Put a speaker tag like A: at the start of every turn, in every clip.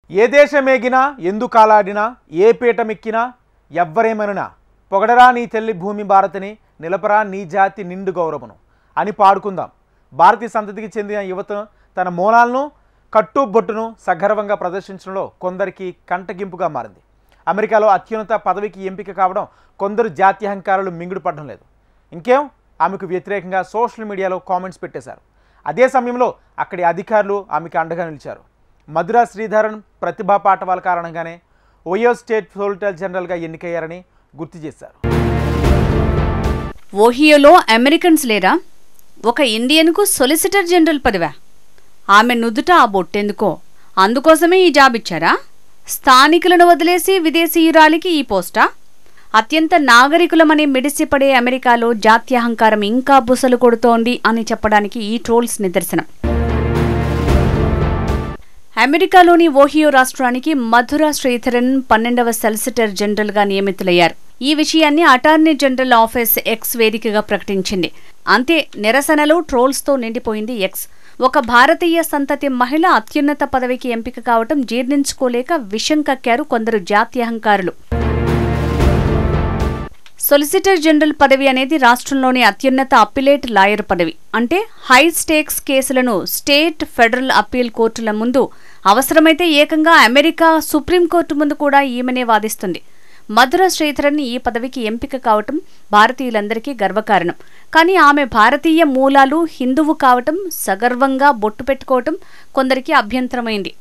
A: ఏ దేశమేగినా ఎందుకాలాడినా ఏ పీఠమెక్కినా ఎవ్వరేమనునా పొగడరా నీ తెల్లి భూమి భారతిని నిలపరా నీ జాతి నిండు గౌరవమును అని పాడుకుందాం. భారతీయ సంతతికి చెందిన యువత తన మూలాలను కట్టుబొట్టును సగర్వంగా ప్రదర్శించడంలో కొందరికి కంటగింపుగా మారింది. అమెరికాలో అత్యున్నత పదవికి ఎంపిక కావడం కొందరు జాత్యహంకారాలు మింగుడు పడడం లేదు. ఇంకేం ఆమెకు వ్యతిరేకంగా సోషల్ మీడియాలో కామెంట్స్ పెట్టేశారు. అదే సమయంలో అక్కడి అధికారులు ఆమెకు అండగా నిలిచారు. మధురా శ్రీధరన్ ప్రతిభా పాఠవాల కారణంగానే ఓయో స్టేట్ సోలిసిటర్ జనరల్గా ఎన్నికయ్యారని గుర్తు చేశారు.
B: ఓహియోలో అమెరికన్స్ లేరా? ఒక ఇండియన్కు సొలిసిటర్ జనరల్ పదవా? ఆమె నుదుట ఆ బొట్టెందుకో? అందుకోసమే ఈ జాబ్ ఇచ్చారా? స్థానికులను వదిలేసి విదేశీయురాలికి ఈ పోస్టా? అత్యంత నాగరికులమని మిడిసిపడే అమెరికాలో జాత్యహంకారం ఇంకా బుసలు కొడుతోంది అని చెప్పడానికి ఈ ట్రోల్స్ నిదర్శనం. అమెరికాలోని ఓహియో రాష్ట్రానికి మధురా శ్రీధరన్ 12వ సొలిసిటర్ జనరల్గా నియమితులయ్యారు. ఈ విషయాన్ని అటార్నీ జనరల్ ఆఫీస్ ఎక్స్ వేదికగా ప్రకటించింది. అంతే, నిరసనలు ట్రోల్స్తో నిండిపోయింది ఎక్స్. ఒక భారతీయ సంతతి మహిళ అత్యున్నత పదవికి ఎంపిక కావటం జీర్ణించుకోలేక విషం కక్కారు కొందరు జాత్యహంకారులు. సొలిసిటర్ జనరల్ పదవి అనేది రాష్ట్రంలోని అత్యున్నత అప్పిలేట్ లాయర్ పదవి. అంటే హై స్టేక్స్ కేసులను స్టేట్, ఫెడరల్ అప్పీల్ కోర్టుల ముందు, అవసరమైతే ఏకంగా అమెరికా సుప్రీంకోర్టు ముందు కూడా ఈమెనే వాదిస్తుంది. మధురా శ్రీధరన్ ఈ పదవికి ఎంపిక కావటం భారతీయులందరికీ గర్వకారణం. కానీ ఆమె భారతీయ మూలాలు, హిందువు కావటం, సగర్వంగా బొట్టు పెట్టుకోవటం కొందరికి అభ్యంతరమైంది.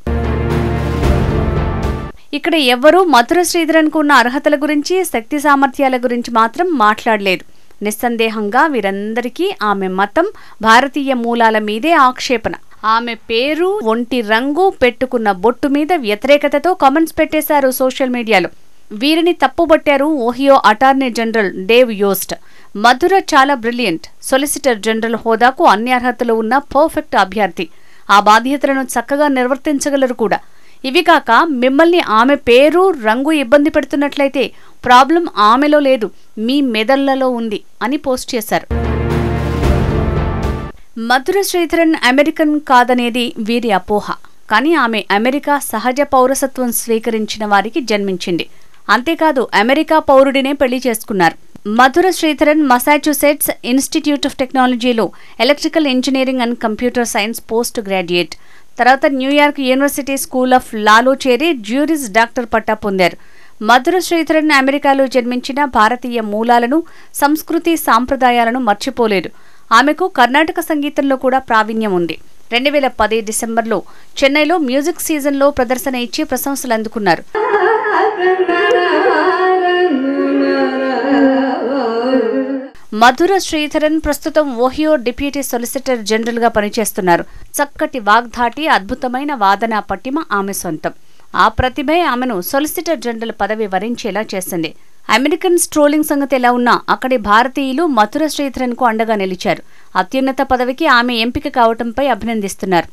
B: ఇక్కడ ఎవ్వరూ మధురా శ్రీధరన్కు ఉన్న అర్హతల గురించి, శక్తి సామర్థ్యాల గురించి మాత్రం మాట్లాడలేదు. నిస్సందేహంగా వీరందరికీ ఆమె మతం, భారతీయ మూలాల మీదే ఆక్షేపణ. ఆమె పేరు, ఒంటి రంగు, పెట్టుకున్న బొట్టు మీద వ్యతిరేకతతో కామెంట్స్ పెట్టేశారు సోషల్ మీడియాలో. వీరిని తప్పుబట్టారు Ohio attorney general Dave Yost. Madhura చాలా బ్రిలియంట్, సొలిసిటర్ జనరల్ హోదాకు అన్ని అర్హతలు ఉన్న పర్ఫెక్ట్ అభ్యర్థి. ఆ బాధ్యతలను చక్కగా నిర్వర్తించగలరు కూడా. ఇవి కాక మిమ్మల్ని ఆమె పేరు, రంగు ఇబ్బంది పెడుతున్నట్లయితే ప్రాబ్లం ఆమెలో లేదు, మీ మెదళ్లలో ఉంది అని పోస్ట్ చేశారు. మధురా శ్రీధరన్ అమెరికన్ కాదనేది వీరి అపోహ. కానీ ఆమె అమెరికా సహజ పౌరసత్వం స్వీకరించిన వారికి జన్మించింది. అంతేకాదు, అమెరికా పౌరుడినే పెళ్లి చేసుకున్నారు. Madhura Sridharan Massachusetts institute of టెక్నాలజీలో electrical engineering and computer science post graduate. తర్వాత న్యూయార్క్ యూనివర్సిటీ స్కూల్ ఆఫ్ లాలో చేరి జ్యూరిస్ డాక్టర్ పట్టా పొందారు. మధురా శ్రీధరన్ అమెరికాలో జన్మించిన భారతీయ మూలాలను, సంస్కృతి సాంప్రదాయాలను మర్చిపోలేదు. ఆమెకు కర్ణాటక సంగీతంలో కూడా ప్రావీణ్యం ఉంది. 2010 డిసెంబర్లో చెన్నైలో మ్యూజిక్ సీజన్లో ప్రదర్శన ఇచ్చి ప్రశంసలు అందుకున్నారు. మధురా శ్రీధరన్ ప్రస్తుతం ఓహియో డిప్యూటీ సొలిసిటర్ జనరల్గా పనిచేస్తున్నారు. చక్కటి వాగ్ధాటి, అద్భుతమైన వాదన పట్టిమ ఆమె సొంతం. ఆ ప్రతిభే ఆమెను సొలిసిటర్ జనరల్ పదవి వరించేలా చేసింది. అమెరికన్ ట్రోలింగ్ సంగతి ఎలా ఉన్నా అక్కడి భారతీయులు మధురా శ్రీధరన్కు అండగా నిలిచారు. అత్యున్నత పదవికి ఆమె ఎంపిక కావటంపై అభినందిస్తున్నారు.